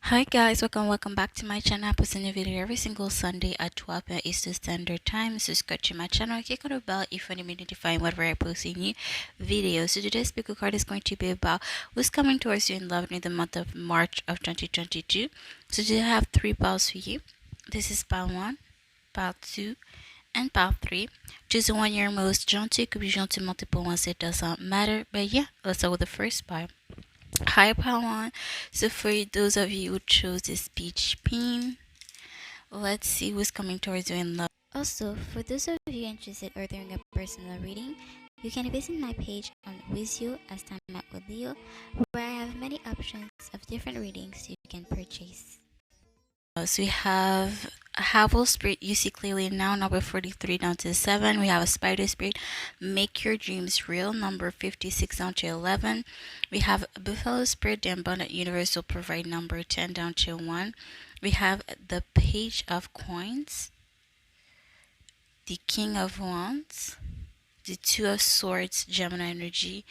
Hi guys, welcome back to my channel. I post a new video every single Sunday at 12 p.m. Eastern Standard Time. Subscribe to my channel, click on the bell if you want to be notified whenever I post a new video. So today's pick card is going to be about who's coming towards you in love in the month of March of 2022. So today I have three piles for you. This is pile 1, pile 2, and pile 3. Choose the one you're most drawn to. It could be drawn to multiple ones, it doesn't matter. But yeah, let's start with the first pile. Hi Pawan. So for those of you who chose this peach pin, let's see who's coming towards you in love. Also, for those of you interested or doing a personal reading, you can visit my page on Wizio as Time Out with Leo, where I have many options of different readings you can purchase. So we have a Havel Spirit, you see clearly now, number 43 down to 7. We have a Spider Spirit, make your dreams real, number 56 down to 11. We have a Buffalo Spirit, the Abundant Universe will provide, number 10 down to 1. We have the Page of Coins, the King of Wands, the Two of Swords, Gemini energy,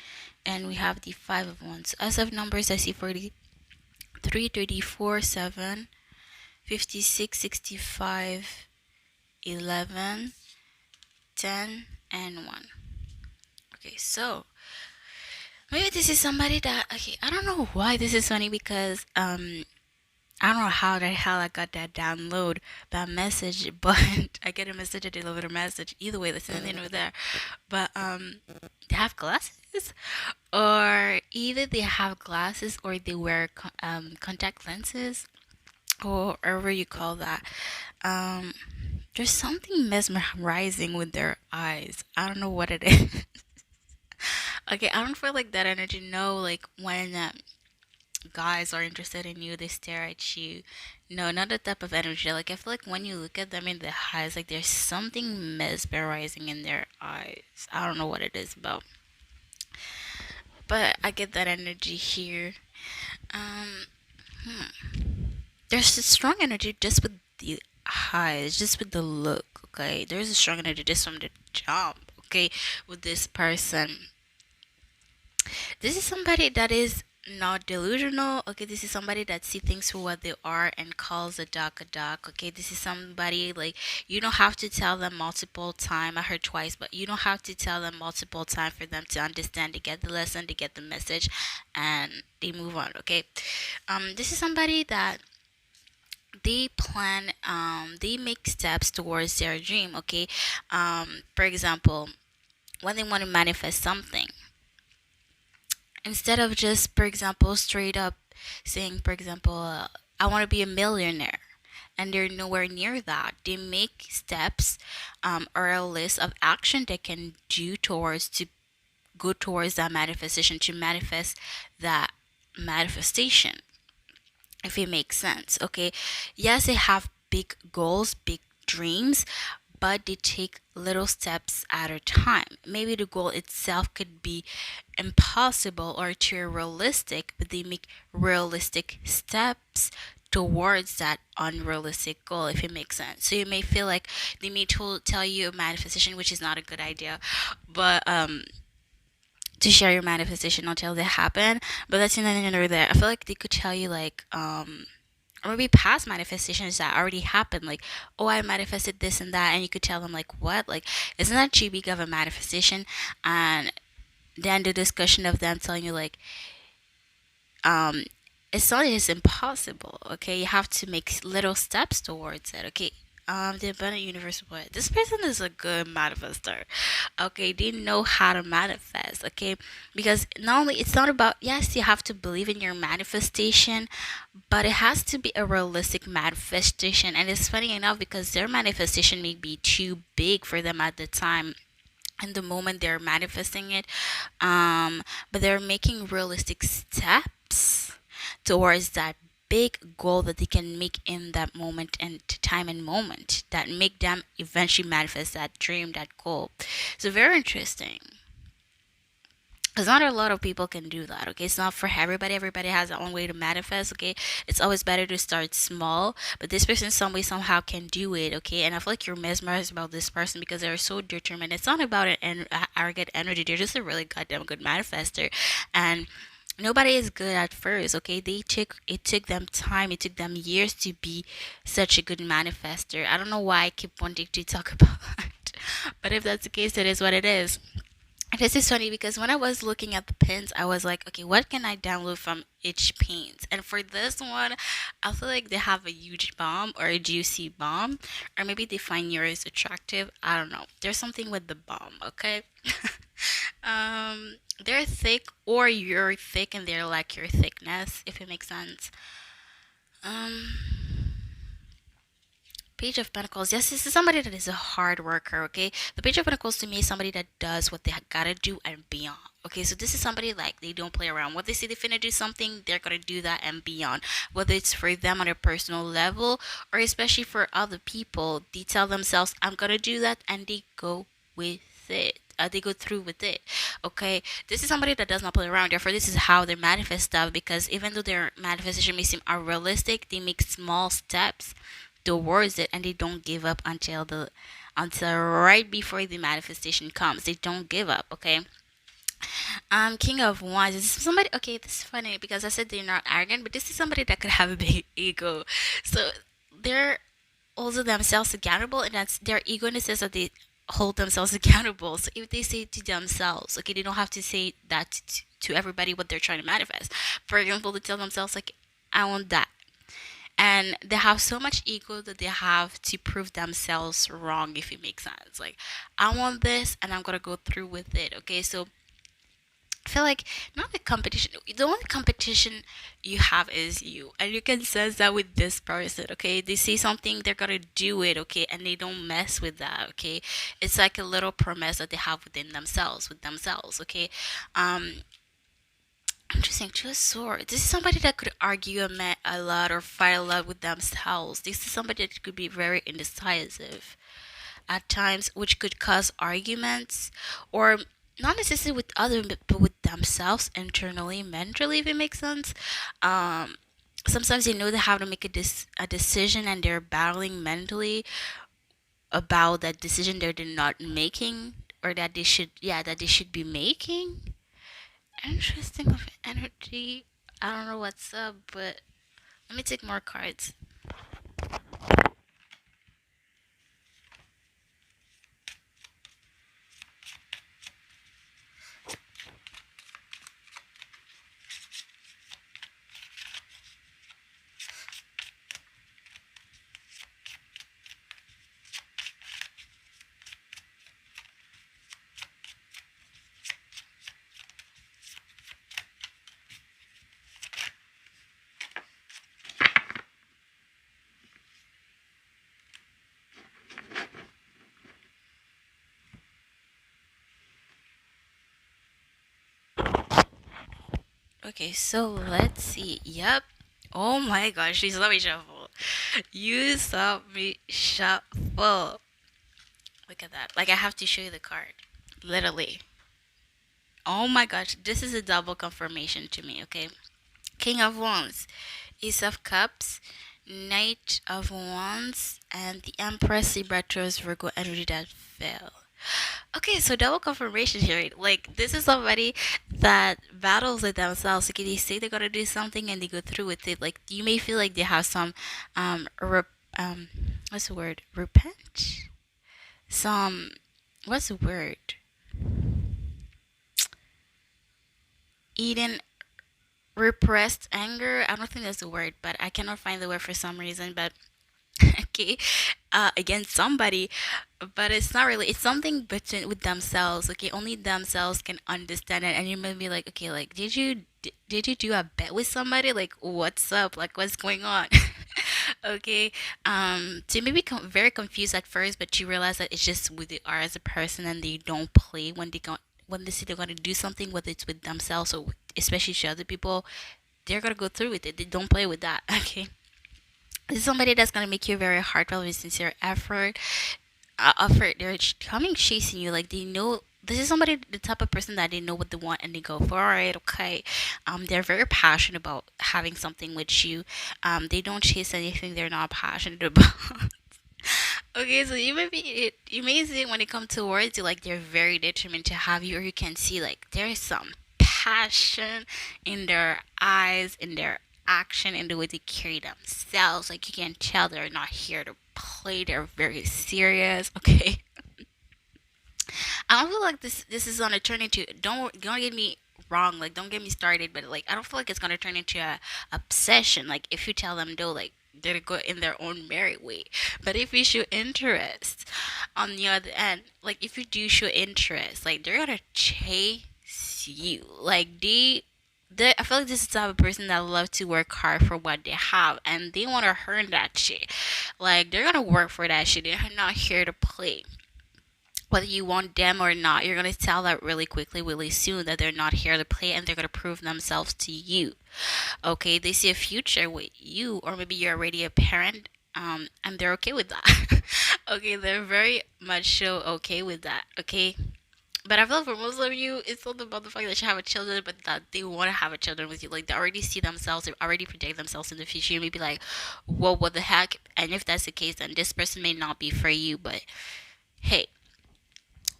and we have the Five of Wands. As of numbers, I see 43, 34, 7. 56, 65, 11, 10, and 1. Okay, so maybe this is somebody that, okay, I don't know why this is funny because I don't know how the hell I got that download, that message, but I get a message, I deliver a message. Either way, listen, they know there. But they have glasses, or either they have glasses or they wear contact lenses, or whatever you call that. Um, there's something mesmerizing with their eyes. I don't know what it is. Okay, I don't feel like that energy. No, like when guys are interested in you, they stare at you. No, not that type of energy. Like I feel like when you look at them in the eyes, like there's something mesmerizing in their eyes. I don't know what it is about, but I get that energy here. Um, there's a strong energy just with the eyes, just with the look. Okay, there's a strong energy just from the jump. Okay, with this person, this is somebody that is not delusional. Okay, this is somebody that see things for what they are and calls a duck a duck. Okay, this is somebody like you don't have to tell them multiple time. I heard twice, but you don't have to tell them multiple time for them to understand, to get the lesson, to get the message, and they move on. Okay, this is somebody that they plan, they make steps towards their dream. Okay, for example, when they want to manifest something, instead of just, for example, straight up saying, for example, I want to be a millionaire, and they're nowhere near that, they make steps, or a list of action they can do towards to go towards that manifestation, to manifest that manifestation, if it makes sense. Okay, yes, they have big goals, big dreams, but they take little steps at a time. Maybe the goal itself could be impossible or too realistic, but they make realistic steps towards that unrealistic goal, if it makes sense. So you may feel like they may tell you a manifestation, which is not a good idea, but to share your manifestation until they happen, but that's neither here nor there. I feel like they could tell you like or maybe past manifestations that already happened, like, oh, I manifested this and that, and you could tell them like, what, like, isn't that too big of a manifestation? And then the discussion of them telling you like, um it's not, it's impossible. Okay, you have to make little steps towards it. Okay, the abundant universe, what this person is a good manifester. Okay, they know how to manifest. Okay, because not only, it's not about, yes, you have to believe in your manifestation, but it has to be a realistic manifestation. And it's funny enough because their manifestation may be too big for them at the time, in the moment they're manifesting it, but they're making realistic steps towards that big goal that they can make in that moment and time and moment, that make them eventually manifest that dream, that goal. So very interesting, because not a lot of people can do that. Okay, it's not for everybody. Everybody has their own way to manifest. Okay, it's always better to start small, but this person some way somehow can do it. Okay, and I feel like you're mesmerized about this person because they're so determined. It's not about an arrogant energy, they're just a really goddamn good manifester. And Nobody is good at first, okay? It took them time, it took them years to be such a good manifester. I don't know why I keep wanting to talk about that. But if that's the case, it is what it is. This is funny because when I was looking at the pins, I was like, okay, what can I download from each pins? And for this one, I feel like they have a huge bomb or a juicy bomb, or maybe they find yours attractive. I don't know. There's something with the bomb, okay? They're thick, or you're thick and they're like your thickness, if it makes sense. Um, Page of Pentacles. Yes, this is somebody that is a hard worker, okay? The Page of Pentacles to me is somebody that does what they gotta do and beyond. Okay, so this is somebody like they don't play around. What they say they're finna do something, they're gonna do that and beyond. Whether it's for them on a personal level or especially for other people, they tell themselves, I'm gonna do that, and they go with it. They go through with it. Okay, this is somebody that does not play around. Therefore, this is how they manifest stuff because even though their manifestation may seem unrealistic, they make small steps towards it and they don't give up until right before the manifestation comes. They don't give up, okay? King of Wands is somebody. Okay, this is funny because I said they're not arrogant, but this is somebody that could have a big ego. So they're also themselves accountable, and that's their ego in the sense that they hold themselves accountable. So if they say to themselves, okay, they don't have to say that to everybody what they're trying to manifest. For example, they tell themselves like, I want that, and they have so much ego that they have to prove themselves wrong, if it makes sense. Like, I want this and I'm gonna go through with it. Okay, so I feel like not the competition, the only competition you have is you, and you can sense that with this person. Okay, they say something, they're gonna do it. Okay, and they don't mess with that. Okay, it's like a little promise that they have within themselves, with themselves. Okay, um interesting. Two of Swords. This is somebody that could argue a lot or fight a lot with themselves. This is somebody that could be very indecisive at times, which could cause arguments or not necessarily with others, but with themselves internally, mentally, if it makes sense. Um, Sometimes they know they have to make a decision and they're battling mentally about that decision they're not making or that they should, yeah, that they should be making. Interesting of energy. I don't know what's up, but let me take more cards. Okay, so let's see. Yep. Oh my gosh, you saw me shuffle. You saw me shuffle. Look at that. Like, I have to show you the card. Literally. Oh my gosh, this is a double confirmation to me, okay? King of Wands, Ace of Cups, Knight of Wands, and the Empress Liberator's Virgo energy that fell. Okay, so double confirmation here. Like, this is somebody that battles with themselves. Like, they say they're gonna do something and they go through with it. Like, you may feel like they have some, um, what's the word? Repent? Some, what's the word? Eden repressed anger. I don't think that's the word, but I cannot find the word for some reason. But okay, against somebody, but it's not really. It's something between with themselves. Okay, only themselves can understand it, and you may be like, okay, like did you do a bet with somebody? Like, what's up? Like, what's going on? Okay, so you may be very confused at first, but you realize that it's just who they are as a person, and they don't play when they say they're gonna do something, whether it's with themselves or especially to other people, they're gonna go through with it. They don't play with that. Okay, this is somebody that's gonna make you very heartfelt with sincere effort. They're coming chasing you, like they know. This is somebody, the type of person that they know what they want and they go for it. Okay, they're very passionate about having something with you. They don't chase anything they're not passionate about. Okay, so you may see when it comes to words, you like they're very determined to have you, or you can see like there is some passion in their eyes, in their action, in the way they carry themselves. Like you can tell they're not here to play, they're very serious, okay? I don't feel like this is gonna turn into, don't get me wrong, like don't get me started, but like I don't feel like it's gonna turn into a obsession. Like if you tell them no, like they're go in their own merry way. But if you show interest on the other end, like if you do show interest, like they're gonna chase you. Like I feel like this is the type of person that love to work hard for what they have, and they want to earn that shit. Like they're gonna work for that shit. They're not here to play. Whether you want them or not, you're gonna tell that really quickly, really soon, that they're not here to play and they're gonna prove themselves to you. Okay, they see a future with you, or maybe you're already a parent, and they're okay with that. Okay, they're very much so okay with that. Okay, but I feel like for most of you, it's not about the fact that you have a children, but that they want to have a children with you. Like they already see themselves, they already project themselves in the future. You may be like, "Whoa, what the heck?" And if that's the case, then this person may not be for you. But hey,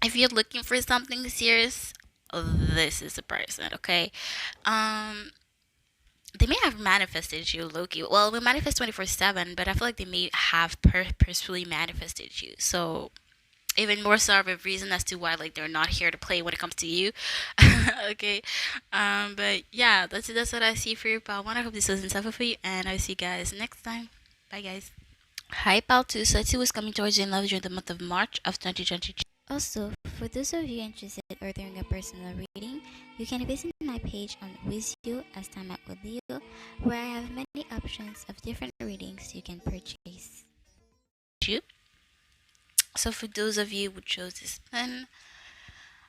if you're looking for something serious, this is the person. Okay, um, they may have manifested you, Loki. Well, we manifest 24/7, but I feel like they may have purposefully manifested you. So even more so of a reason as to why like they're not here to play when it comes to you. Okay, but yeah, that's what I see for you, pal. One, I hope this was insightful for you, and I'll see you guys next time. Bye, guys. Hi, pal. Too. So let's see what's coming towards you in love during the month of March of 2022. Also, for those of you interested in ordering a personal reading, you can visit my page on Wizio as Time Out with Leo, where I have many options of different readings you can purchase. You. So for those of you who chose this pen,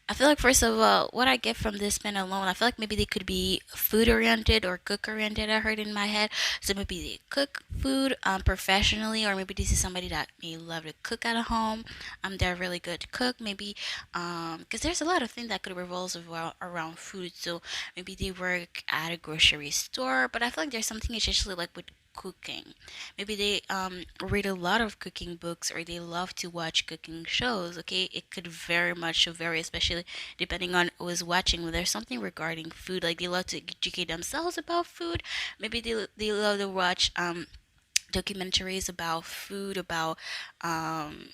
I feel like first of all, what I get from this pen alone, I feel like maybe they could be food oriented or cook oriented. I heard in my head, so maybe they cook food professionally, or maybe this is somebody that may love to cook at home. They're really good to cook. Maybe because there's a lot of things that could revolve around food. So maybe they work at a grocery store, but I feel like there's something essentially like with cooking. Maybe they read a lot of cooking books, or they love to watch cooking shows. Okay, it could very much vary, especially depending on who is watching. When there's something regarding food, like they love to educate themselves about food. Maybe they love to watch documentaries about food, about um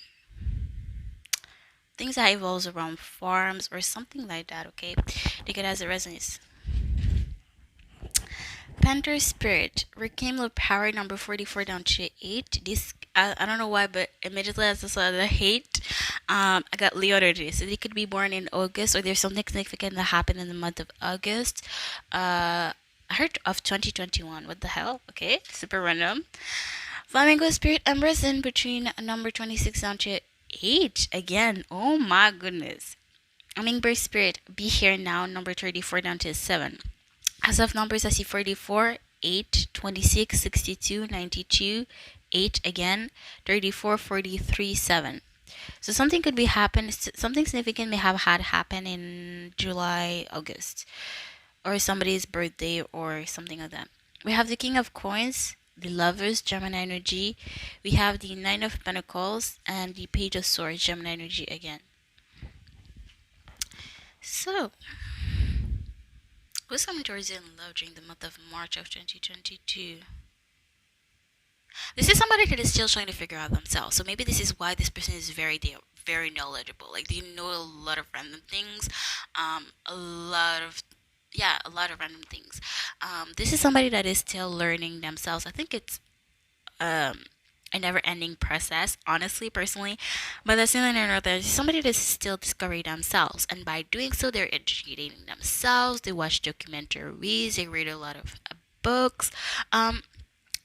things that evolves around farms or something like that. Okay, take it as it resonates. Panther Spirit reclaim the power number 44 down to 8. This I don't know why, but immediately as I saw the hate, I got Leo energy. So they could be born in August, or there's something significant that happened in the month of August. I heard of 2021. What the hell? Okay, super random. Flamingo Spirit Empress in between number 26 down to 8 again. Oh my goodness. Hummingbird Spirit, be here now, number 34 down to 7. As of numbers, I see 44, 8, 26, 62, 92, 8 again, 34, 43, 7. So something could be happen. Something significant may have had happen in July, August, or somebody's birthday or something like that. We have the King of Coins, the Lovers, Gemini energy. We have the Nine of Pentacles and the Page of Swords, Gemini energy again. So who's coming towards you in love during the month of March of 2022? This is somebody that is still trying to figure out themselves. So maybe this is why this person is very knowledgeable. Like they know a lot of random things, a lot of a lot of random things. This is somebody that is still learning themselves. I think it's um a never ending process, honestly, personally. But that's in another, there's somebody that's still discovering themselves, and by doing so, they're educating themselves. They watch documentaries, they read a lot of books.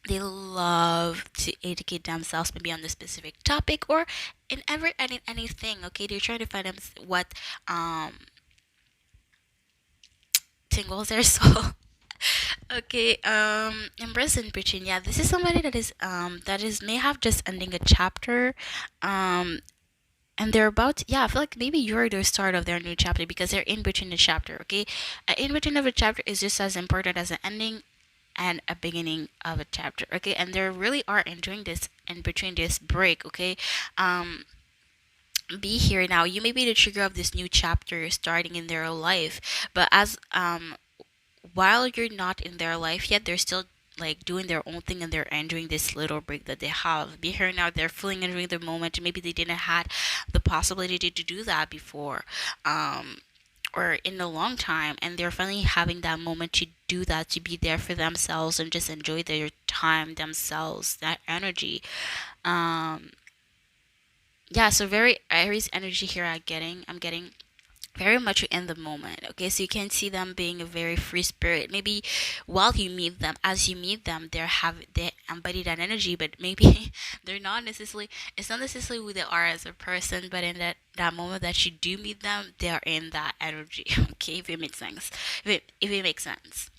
They love to educate themselves, maybe on the specific topic or in anything. Okay, they're trying to find them what tingles their soul. Okay, embrace and preaching. Yeah, this is somebody that is may have just ending a chapter, um, and they're about I feel like maybe you're the start of their new chapter because they're in between the chapter. Okay, in between of a chapter is just as important as an ending and a beginning of a chapter. Okay, and they really are enjoying this in between this break. Okay, um, be here now. You may be the trigger of this new chapter starting in their life, but as while you're not in their life yet, they're still like doing their own thing and they're enjoying this little break that they have. Be here now, they're feeling enjoying the moment. Maybe they didn't had the possibility to do that before. Um, or in a long time, and they're finally having that moment to do that, to be there for themselves and just enjoy their time themselves, that energy. um yeah, so very Aries energy here. I'm getting very much in the moment. Okay, so you can see them being a very free spirit. Maybe while you meet them, as you meet them, they embody that energy, but maybe they're not necessarily. It's not necessarily who they are as a person, but in that moment that you do meet them, they're in that energy. Okay, if it makes sense. If it makes sense.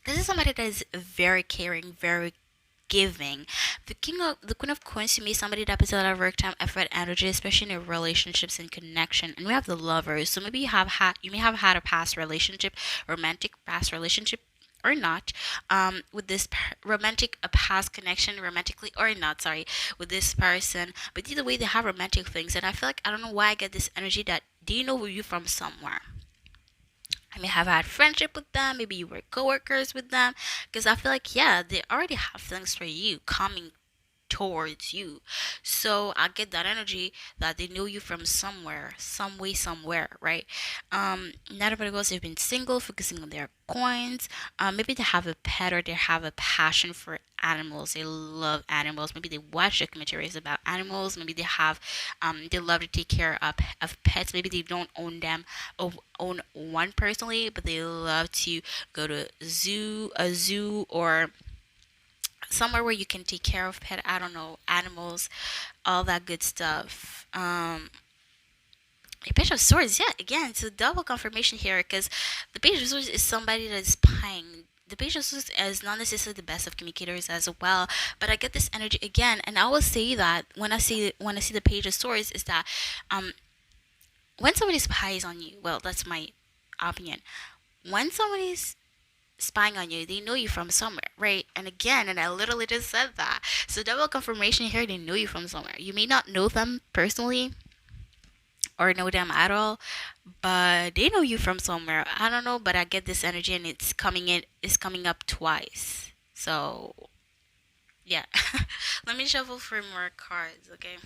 This is somebody that is very caring, very giving. The Queen of Coins to me is somebody that puts a lot of work, time, effort, energy, especially in relationships and connection. And we have the lovers. So maybe you may have had a past relationship, romantic past relationship or not, with this romantic a past connection romantically or not, sorry, with this person, but either way they have romantic things. And I feel like I don't know why I get this energy that do you know you from somewhere. I may have had friendship with them, maybe you were coworkers with them, because I feel like yeah, they already have feelings for you coming towards you. So I get that energy that they know you from somewhere, some way, somewhere, right? Not everybody goes, they've been single, focusing on their coins. Maybe they have a pet or they have a passion for animals. They love animals. Maybe they watch documentaries about animals. Maybe they love to take care of pets. Maybe they don't own them, own one personally, but they love to go to a zoo, or somewhere where you can take care of pet, I don't know, animals, all that good stuff. A page of swords, yeah, again, so double confirmation here, because the page of swords is somebody that is spying. The page of swords is not necessarily the best of communicators as well, but I get this energy again, and I will say that when I see the page of swords is that um when somebody spies on you, well, that's my opinion. When somebody's spying on you, they know you from somewhere, right? And again, and I literally just said that. So double confirmation here, they know you from somewhere. You may not know them personally or know them at all, but they know you from somewhere. I don't know, but I get this energy and it's coming up twice. So yeah. Let me shuffle for more cards, okay?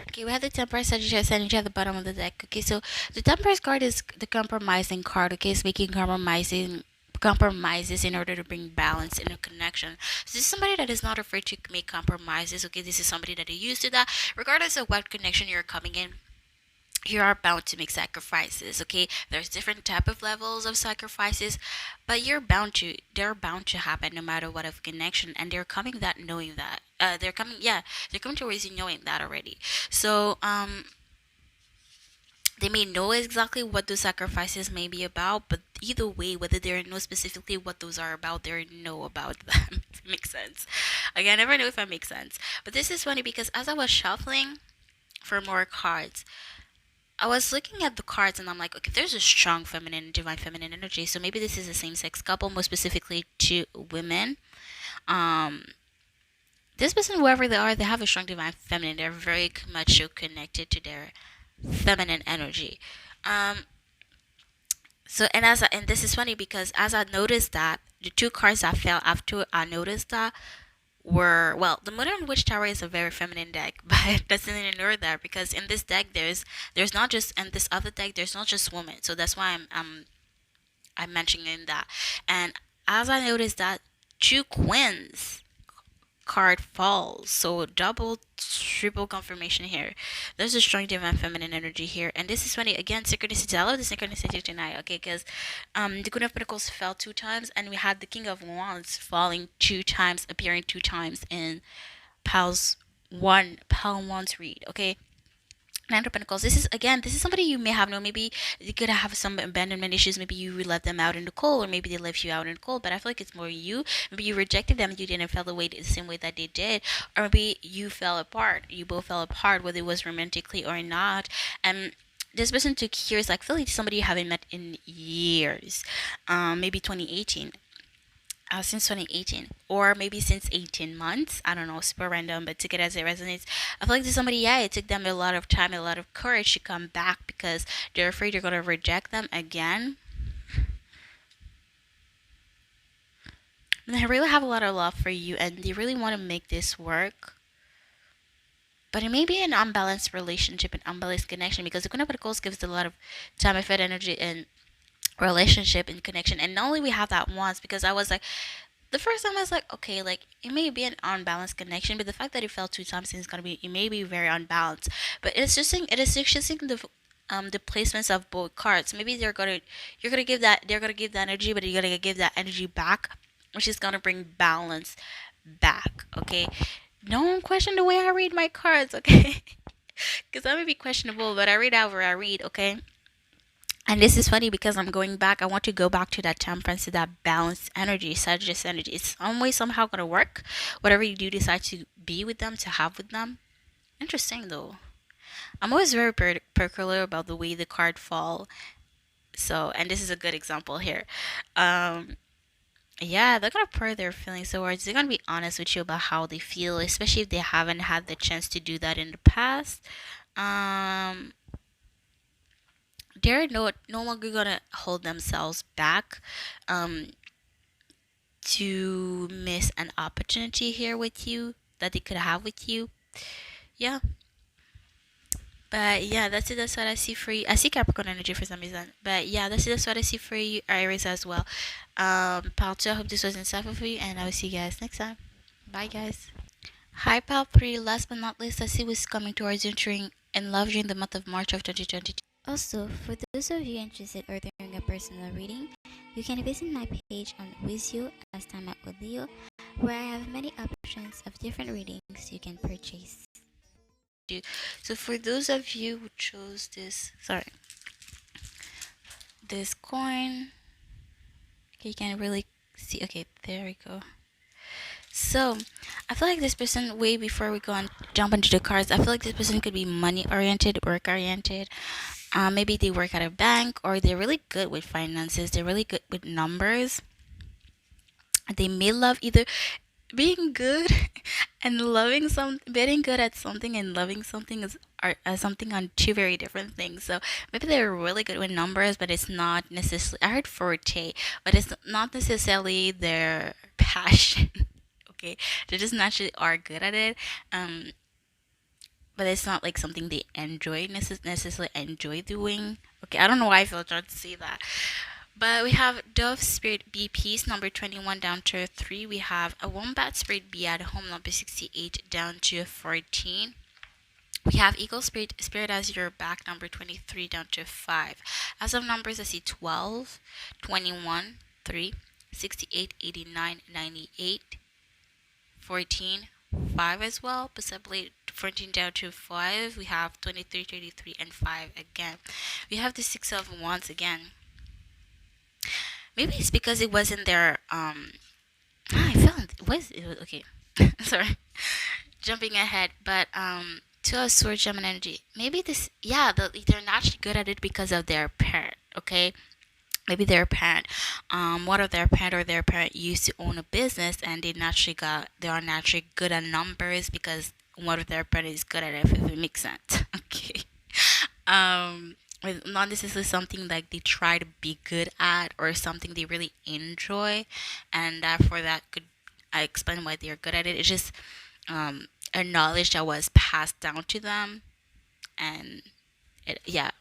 Okay, we have the Temperance Sagittarius energy at the bottom of the deck. Okay, so the Temperance card is the compromising card. Okay, it's making compromises in order to bring balance in a connection. So this is somebody that is not afraid to make compromises. Okay, this is somebody that is used to that. Regardless of what connection you're coming in, you are bound to make sacrifices. Okay, there's different type of levels of sacrifices, but they're bound to happen no matter what of connection, and they're coming that knowing that they're coming towards you knowing that already. So they may know exactly what those sacrifices may be about, but either way, whether they know specifically what those are about, they know about them. If it makes sense. Again, I never know if I make sense, but this is funny because as I was shuffling for more cards, I was looking at the cards and I'm like, okay, there's a strong feminine, divine feminine energy. So maybe this is a same sex couple, more specifically to women. Um, this person, whoever they are, they have a strong divine feminine. They're very much so connected to their feminine energy. Um, and this is funny because as I noticed that the two cards that fell after I noticed that were, well, the Modern Witch Tower is a very feminine deck, but doesn't ignore that because in this deck there's not just in this other deck there's not just women, so that's why I'm mentioning that, and as I noticed that two queens card falls. So double, triple confirmation here. There's a strong divine feminine energy here. And this is funny. Again, synchronicity. I love the synchronicity tonight, okay? Because the Queen of Pentacles fell two times, and we had the King of Wands falling two times, appearing two times in Pal Wands read, okay? Nine of Pentacles. This is again. This is somebody you may have known. Maybe you could have some abandonment issues. Maybe you let them out in the cold, or maybe they left you out in the cold. But I feel like it's more you. Maybe you rejected them. You didn't feel the same way that they did, or maybe you fell apart. You both fell apart, whether it was romantically or not. And this person took years. Like, I feel like somebody you haven't met in years. Maybe 2018, since 2018, or maybe since 18 months. I don't know, super random, but take it as it resonates. I feel like there's somebody, yeah, it took them a lot of time, a lot of courage to come back because they're afraid you're going to reject them again. And they really have a lot of love for you and they really want to make this work. But it may be an unbalanced relationship, an unbalanced connection, because the Queen of Pentacles gives a lot of time, effort, energy, and relationship and connection. And not only we have that once, because I was like, the first time I was like, okay, like it may be an unbalanced connection, but the fact that it fell two times is gonna be, it may be very unbalanced. But it's just saying, it is just saying the placements of both cards. Maybe you're gonna give that, they're gonna give that energy, but you're gonna give that energy back, which is gonna bring balance back. Okay, don't question the way I read my cards, okay? Because that may be questionable, but I read out where I read, okay? And this is funny because I'm going back. I want to go back to that temperance, to that balanced energy, Sagittarius energy. It's some way, somehow going to work. Whatever you do decide to be with them, to have with them. Interesting though. I'm always very particular about the way the card fall. So, and this is a good example here. Um, yeah, they're gonna pour their feelings towards. They're gonna be honest with you about how they feel, especially if they haven't had the chance to do that in the past. Um, they're no longer gonna hold themselves back um to miss an opportunity here with you that they could have with you. Yeah, but yeah, that's what I see for you. I see Capricorn energy for some reason, but yeah, that's what I see for you, Iris, as well. Pal 2, I hope this was insightful for you, and I will see you guys next time. Bye guys. Hi Pal 3, last but not least, I see what's coming towards you during in love during the month of March of 2022. Also, for those of you interested in ordering a personal reading, you can visit my page on Wizio as Time Out with Leo, where I have many options of different readings you can purchase. So for those of you who chose this, sorry, this coin, okay, you can really see. Okay, there we go. So I feel like this person, way before we go and jump into the cards, I feel like this person could be money oriented, work oriented. Maybe they work at a bank, or they're really good with finances. They're really good with numbers. They may love either being good and loving being good at something and loving something are something on two very different things. So maybe they're really good with numbers, but it's not necessarily, I heard forte, but it's not necessarily their passion. Okay, they just naturally are good at it. But it's not like something they enjoy necessarily enjoy doing. Okay, I don't know why I feel trying to say that. But we have Dove Spirit Be Peace number 21 down to 3. We have a Wombat Spirit Be at Home number 68 down to 14. We have Eagle Spirit as Your Back number 23 down to 5. As of numbers, I see 12, 21, 3, 68, 89, 98, 14, 5 as well. Possibly 14 down to 5. We have 23, 33, and 5 again. We have the 6 of Wands again. Maybe it's because it wasn't their I felt it was okay. Sorry, jumping ahead, but to a sword Gemini energy. Maybe this, yeah, they're naturally good at it because of their parent. Okay, maybe their parent, one of their parent or their parent used to own a business, and they are naturally good at numbers because one of their parent is good at it. If it makes sense, okay. Um, with not necessarily something like they try to be good at or something they really enjoy, and for that could I explain why they're good at it. It's just a knowledge that was passed down to them, and yeah,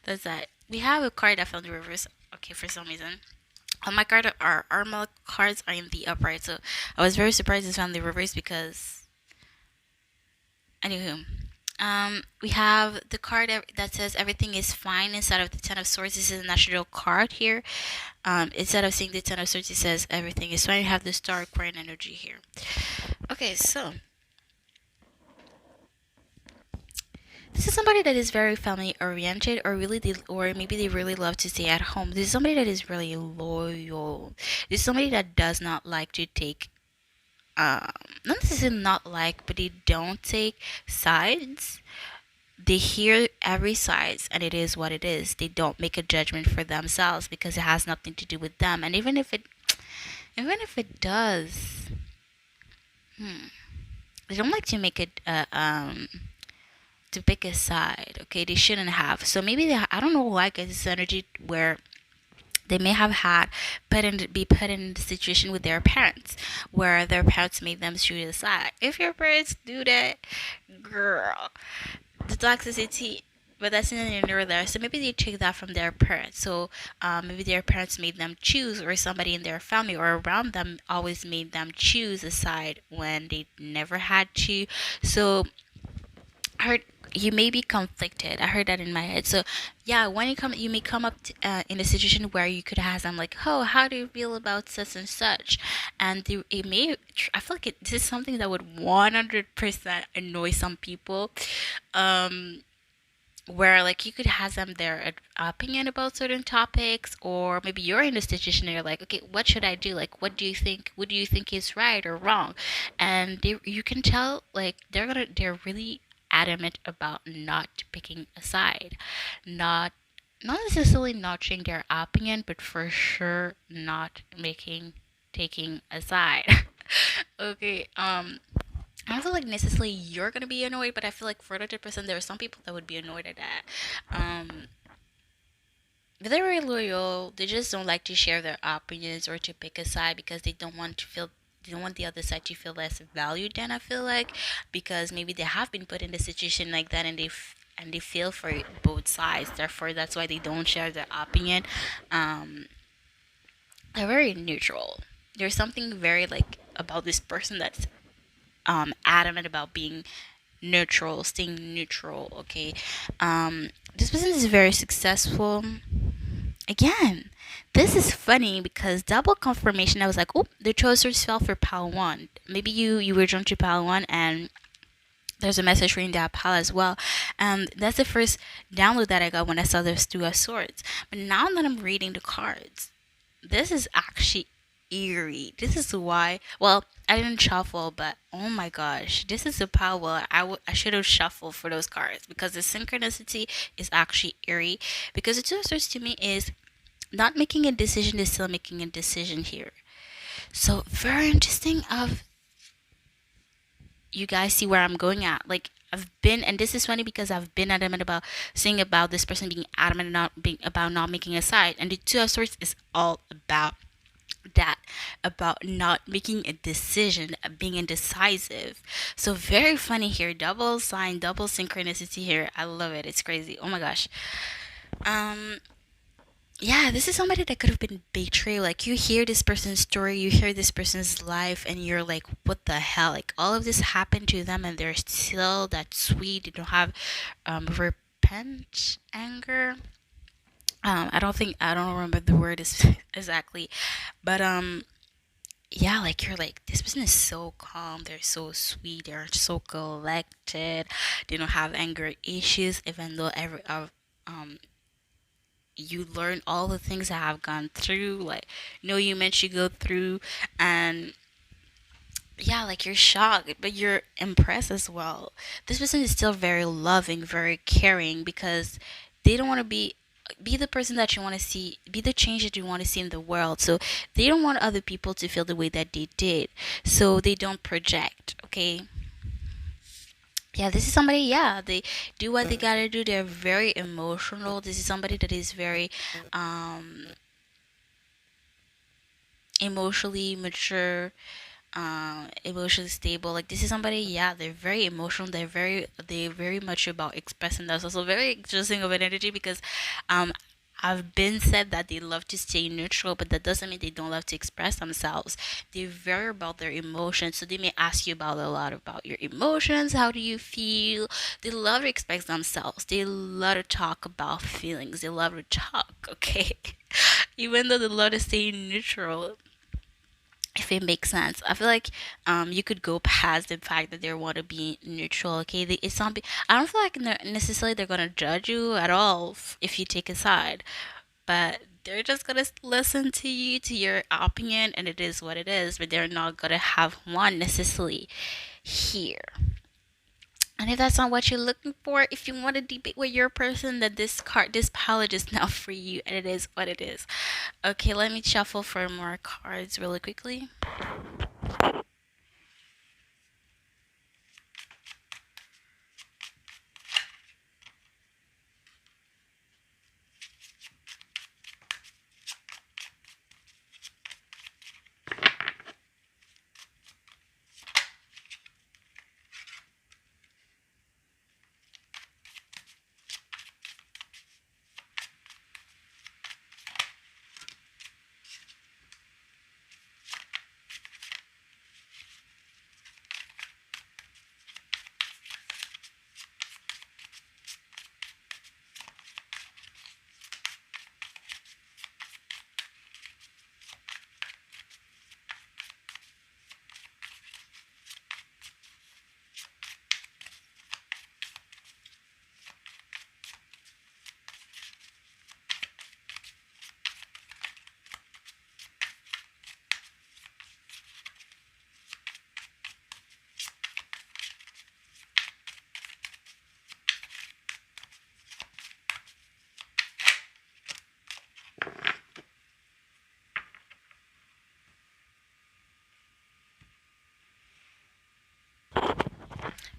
that's that. We have a card that fell in reverse. Okay, for some reason. On my card, our cards are in the upright, so I was very surprised it's found the reverse because anywho. We have the card that says everything is fine instead of the Ten of Swords. This is a natural card here. Instead of seeing the Ten of Swords, it says everything is fine. You have the Star Aquarian energy here. Okay, so this is somebody that is very family oriented, or or maybe they really love to stay at home. This is somebody that is really loyal. This is somebody that does not like to take, not necessarily not like, but they don't take sides. They hear every side and it is what it is. They don't make a judgment for themselves because it has nothing to do with them. And even if it does, they don't like to make it to pick a side. Okay, they shouldn't have. So maybe I don't know why I get this energy where they may have had be put in the situation with their parents where their parents made them choose a side. If your parents do that, girl, the toxicity, but that's in there. So maybe they take that from their parents. So maybe their parents made them choose, or somebody in their family or around them always made them choose a side when they never had to. So I heard you may be conflicted. I heard that in my head. So yeah, when you may come up in a situation where you could ask them like, "Oh, how do you feel about such and such?" And it may. I feel like this is something that would 100% annoy some people. Um, where like you could have them their opinion about certain topics, or maybe you're in a situation and you're like, okay, what should I do? Like, what do you think is right or wrong? And you can tell like they're really adamant about not picking a side, not necessarily not changing their opinion, but for sure not making taking a side. Okay, I don't feel like necessarily you're gonna be annoyed, but I feel like for 100% there are some people that would be annoyed at that. Um, but they're very loyal. They just don't like to share their opinions or to pick a side because they don't want the other side to feel less valued than I feel like, because maybe they have been put in a situation like that and they feel for both sides. Therefore, that's why they don't share their opinion. Um, they're very neutral. There's something very like about this person that's adamant about being neutral, staying neutral. Okay, this business is very successful. Again, this is funny because double confirmation. I was like, oh, the choices fell for pile one. Maybe you were drawn to pile one, and there's a message reading that pile as well. And that's the first download that I got when I saw this two of swords. But now that I'm reading the cards, this is actually eerie. This is why. Well, I didn't shuffle, but oh my gosh, this is a power. I should have shuffled for those cards because the synchronicity is actually eerie. Because the two of swords to me is not making a decision is still making a decision here. So very interesting. Of you guys see where I'm going at. Like I've been, and this is funny because I've been adamant about saying about this person being adamant not being about not making a side, and the two of swords is all about that, about not making a decision, being indecisive. So very funny here, double sign, double synchronicity here. I love it. It's crazy. Oh my gosh. Um, yeah, this is somebody that could have been betrayed. Like you hear this person's story, you hear this person's life, and you're like, what the hell? Like all of this happened to them, and they're still that sweet. They don't have repent, anger. I don't remember the word is exactly, but yeah, like you're like this person is so calm, they're so sweet, they're so collected, they don't have anger issues, even though um you learn all the things I have gone through, like no humans should go through, and yeah, like you're shocked, but you're impressed as well. This person is still very loving, very caring, because they don't want to be the person that you want to see, be the change that you want to see in the world. So they don't want other people to feel the way that they did. So they don't project, okay? Yeah, this is somebody, yeah, they do what they gotta do. They're very emotional. This is somebody that is very um emotionally mature, emotionally stable. Like this is somebody, yeah, they're very emotional. They're very much about expressing themselves. Also very interesting of an energy because um I've been said that they love to stay neutral, but that doesn't mean they don't love to express themselves. They're very about their emotions, so they may ask you about a lot about your emotions. How do you feel? They love to express themselves. They love to talk about feelings. They love to talk. Okay, even though they love to stay neutral, if it makes sense. I feel like you could go past the fact that they want to be neutral. Okay, it's not. I don't feel like necessarily they're gonna judge you at all if you take a side, but they're just gonna listen to you, to your opinion, and it is what it is. But they're not gonna have one necessarily here. And if that's not what you're looking for, if you want to debate with your person, then this palette is not for you, and it is what it is. Okay, let me shuffle for more cards really quickly.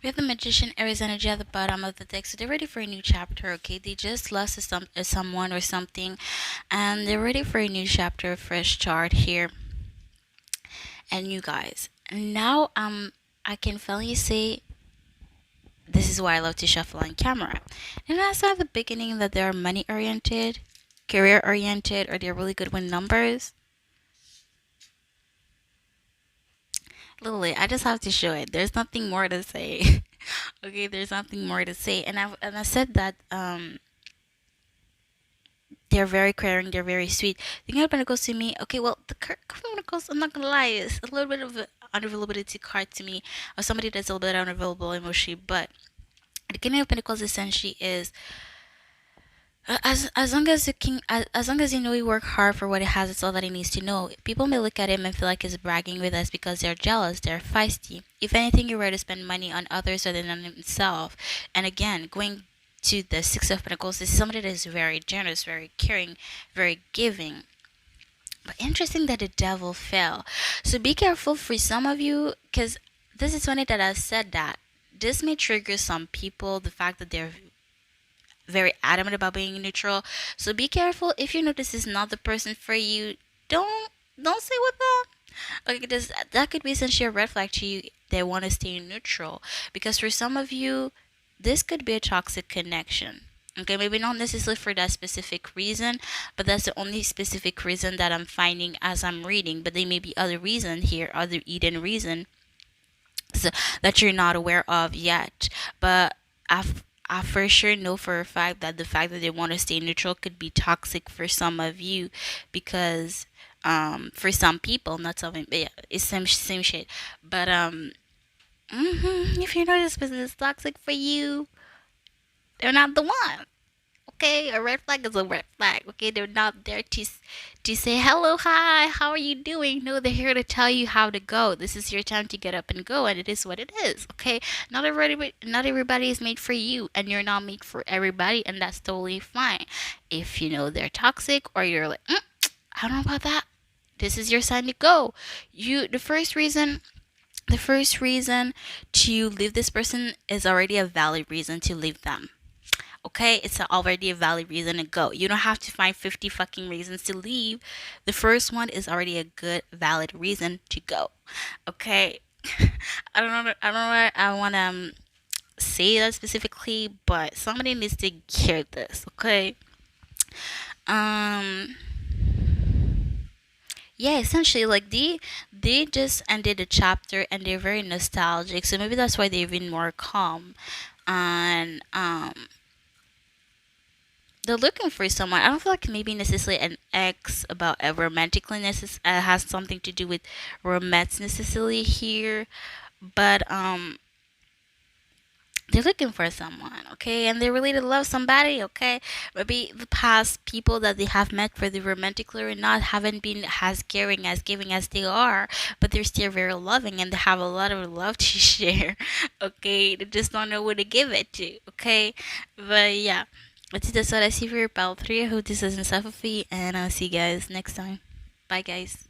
We have the Magician Aries energy at the bottom of the deck, so they're ready for a new chapter. Okay, they just lost someone or something, and they're ready for a new chapter, fresh start here. And you guys, now I can finally say this is why I love to shuffle on camera. And I saw at the beginning that they're money oriented, career oriented, or they're really good with numbers. Literally, I just have to show it. There's nothing more to say. Okay, there's nothing more to say. And I said that they're very caring, they're very sweet. The King of Pentacles to me, okay, well, the King of Pentacles, I'm not gonna lie, is a little bit of an unavailability card to me, or somebody that's a little bit unavailable emotionally. But the King of Pentacles essentially is as long as as long as you know you work hard for what it has, it's all that it needs to know. People may look at him and feel like he's bragging with us because they're jealous, they're feisty. If anything, you're ready to spend money on others rather than on himself. And again, going to the Six of Pentacles, this is somebody that is very generous, very caring, very giving. But interesting that the devil fell. So be careful for some of you, because this is funny that I said that. This may trigger some people, the fact that they're very adamant about being neutral. So be careful if you know this is not the person for you. Don't stay with them. Okay, that could be essentially a red flag to you. They want to stay neutral because for some of you, this could be a toxic connection. Okay, maybe not necessarily for that specific reason, but that's the only specific reason that I'm finding as I'm reading. But there may be other reason here, other hidden reason so, that you're not aware of yet. But I for sure know for a fact that the fact that they want to stay neutral could be toxic for some of you because for some people, not some, but yeah, it's same shit. But if you know this person is toxic for you, they're not the one. Okay, a red flag is a red flag. Okay, they're not there to say hello, hi, how are you doing? No, they're here to tell you how to go. This is your time to get up and go, and it is what it is. Okay, not everybody is made for you, and you're not made for everybody, and that's totally fine. If you know they're toxic, or you're like, I don't know about that. This is your sign to go. The first reason to leave this person is already a valid reason to leave them. Okay, it's already a valid reason to go. You don't have to find 50 fucking reasons to leave. The first one is already a good, valid reason to go. Okay, I don't know. I want to say that specifically, but somebody needs to hear this. Okay, Um, yeah, essentially, like they just ended a chapter and they're very nostalgic, so maybe that's why they've been more calm. And they're looking for someone. I don't feel like maybe necessarily an ex about a romantically has something to do with romance necessarily here, but they're looking for someone, okay, and they really love somebody, okay. Maybe the past people that they have met, for the romantically or not, haven't been as caring, as giving as they are, but they're still very loving and they have a lot of love to share. Okay, they just don't know who to give it to, okay. But yeah, that's what I see for your pal 3. I hope this doesn't suffer, and I'll see you guys next time. Bye, guys.